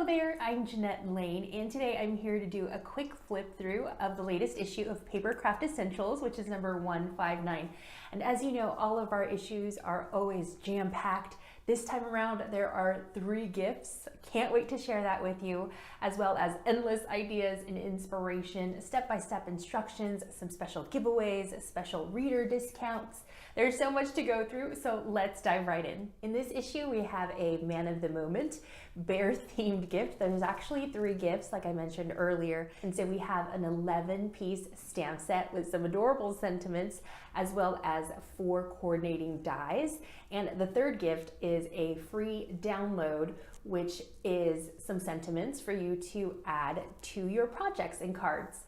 there, I'm Jeanette Lane, and today I'm here to do a quick flip through of the latest issue of Papercraft Essentials, which is number 159. And as you know, all of our issues are always jam-packed. This time around, there are 3 gifts. Can't wait to share that with you, as well as endless ideas and inspiration, step-by-step instructions, some special giveaways, special reader discounts. There's so much to go through, so let's dive right in. In this issue, we have a Man of the Moment bear-themed gift. There's actually 3 gifts, like I mentioned earlier. And so we have an 11-piece stamp set with some adorable sentiments, as well as 4 coordinating dies. And the 3rd gift is a free download, which is some sentiments for you to add to your projects and cards.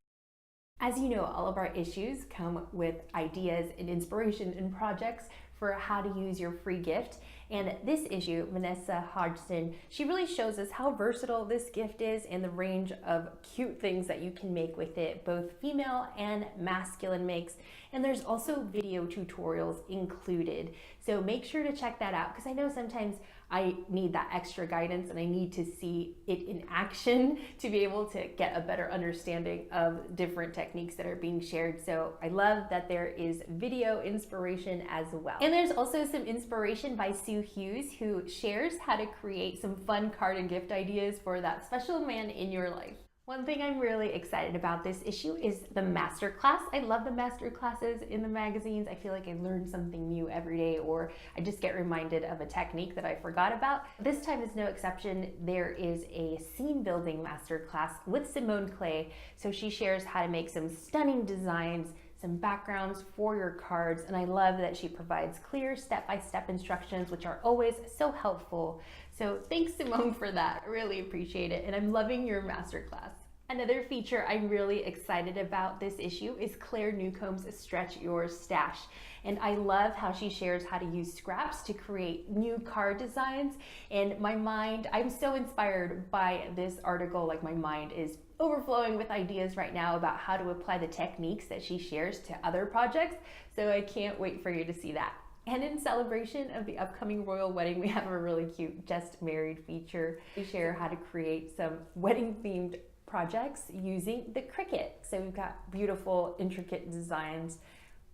As you know, all of our issues come with ideas and inspiration and projects for how to use your free gift. And this issue, Vanessa Hodgson, she really shows us how versatile this gift is and the range of cute things that you can make with it, both female and masculine makes. And there's also video tutorials included. So make sure to check that out, because I know sometimes I need that extra guidance and I need to see it in action to be able to get a better understanding of different techniques that are being shared. So I love that there is video inspiration as well. And there's also some inspiration by Sue Hughes, who shares how to create some fun card and gift ideas for that special man in your life. One thing I'm really excited about this issue is the masterclass. I love the masterclasses in the magazines. I feel like I learn something new every day, or I just get reminded of a technique that I forgot about. This time is no exception. There is a scene building masterclass with Simone Clay. So she shares how to make some stunning designs, some backgrounds for your cards, and I love that she provides clear step-by-step instructions, which are always so helpful. So thanks, Simone, for that. I really appreciate it, and I'm loving your masterclass. Another feature I'm really excited about this issue is Claire Newcomb's Stretch Your Stash. And I love how she shares how to use scraps to create new card designs. And I'm so inspired by this article. Like, my mind is overflowing with ideas right now about how to apply the techniques that she shares to other projects. So I can't wait for you to see that. And in celebration of the upcoming royal wedding, we have a really cute Just Married feature. We share how to create some wedding-themed projects using the Cricut. So we've got beautiful, intricate designs.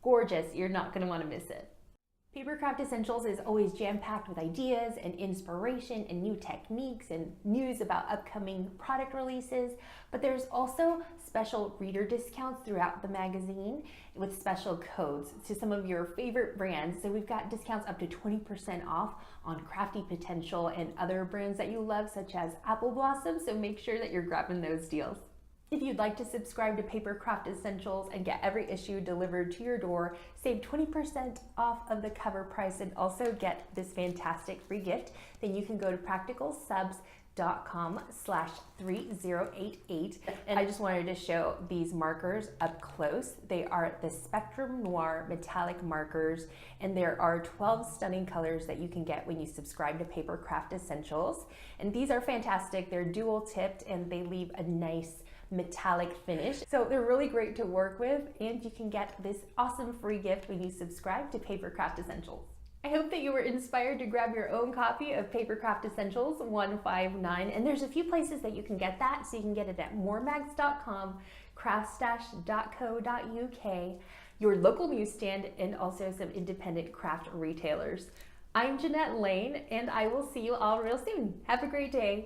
Gorgeous. You're not going to want to miss it. Papercraft Essentials is always jam-packed with ideas and inspiration and new techniques and news about upcoming product releases, but there's also special reader discounts throughout the magazine with special codes to some of your favorite brands. So we've got discounts up to 20% off on Crafty Potential and other brands that you love, such as Apple Blossom, so make sure that you're grabbing those deals. If you'd like to subscribe to Papercraft Essentials and get every issue delivered to your door, save 20% off of the cover price and also get this fantastic free gift, then you can go to practicalsubs.com/3088. And I just wanted to show these markers up close. They are the Spectrum Noir metallic markers, and there are 12 stunning colors that you can get when you subscribe to Papercraft Essentials. And these are fantastic. They're dual tipped and they leave a nice metallic finish. So they're really great to work with, and you can get this awesome free gift when you subscribe to Papercraft Essentials. I hope that you were inspired to grab your own copy of Papercraft Essentials 159, and there's a few places that you can get that. So you can get it at moremags.com, craftstash.co.uk, your local newsstand, and also some independent craft retailers. I'm Jeanette Lane, and I will see you all real soon. Have a great day.